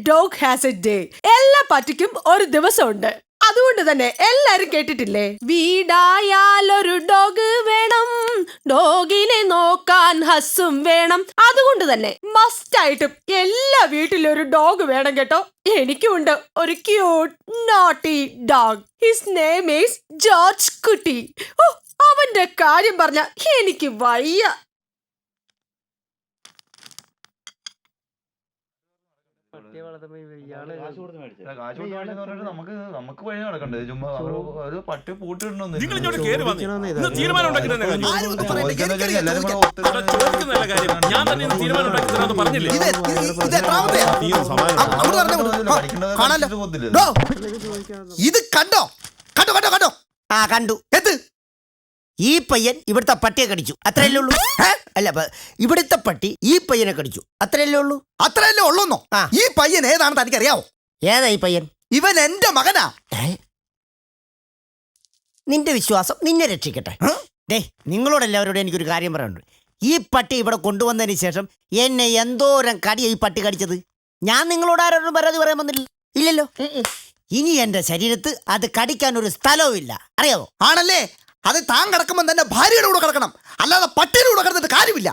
Dog has A day. എല്ലാ പട്ടിക്കും ഒരു ദിവസമുണ്ട്. അതുകൊണ്ട് തന്നെ എല്ലാരും കേട്ടിട്ടില്ലേ, വീടായാലൊരു ഡോഗ് വേണം, ഡോഗിനെ നോക്കാൻ ഹസ്സും വേണം. അതുകൊണ്ട് തന്നെ മസ്റ്റ് ആയിട്ടും എല്ലാ വീട്ടിലും ഒരു ഡോഗ് വേണം കേട്ടോ. എനിക്കുണ്ട് ഒരു cute naughty dog. His name is George കുട്ടി. ഓ, അവന്റെ കാര്യം പറഞ്ഞ എനിക്ക് വയ്യ. നമുക്ക് വഴി നടക്കണ്ടേ? ചുമ്മാ ഒരു പട്ടി പൂട്ടിടണമെന്ന് ഇത് കണ്ടോ കണ്ടോ കണ്ടോ കണ്ടോ? ആ കണ്ടു. ഈ പയ്യൻ ഇവിടുത്തെ പട്ടിയെ കടിച്ചു, അത്രയല്ലേ ഉള്ളൂ. അല്ല, ഇവിടുത്തെ പട്ടി ഈ പയ്യനെ കടിച്ചു, അത്രയല്ലേ ഉള്ളൂ. അത്രയല്ലേ ഉള്ളൂന്നോ? ഈ പയ്യൻ ഏതാണെന്ന് തനിക്കറിയാവോ? ഏതാ ഈ പയ്യൻ? ഇവൻ എന്റെ മകനാ. നിന്റെ വിശ്വാസം നിന്നെ രക്ഷിക്കട്ടെ. ഡേ, നിങ്ങളോടെല്ലാവരോടും എനിക്കൊരു കാര്യം പറയാനുണ്ട്. ഈ പട്ടി ഇവിടെ കൊണ്ടുവന്നതിന് ശേഷം എന്നെ എന്തോരം കടിയാ ഈ പട്ടി കടിച്ചത്. ഞാൻ നിങ്ങളോട് ആരോടും പരാതി പറയാൻ വന്നില്ല, ഇല്ലല്ലോ. ഇനി എന്റെ ശരീരത്ത് അത് കടിക്കാൻ ഒരു സ്ഥലവും ഇല്ല, അറിയാവോ? ആണല്ലേ? അത് താൻ കിടക്കുമ്പോൾ തന്നെ ഭാര്യയുടെ കൂടെ കിടക്കണം, അല്ലാതെ പട്ടിയുടെ കൂടെ കിടന്നിട്ട് കാര്യമില്ല.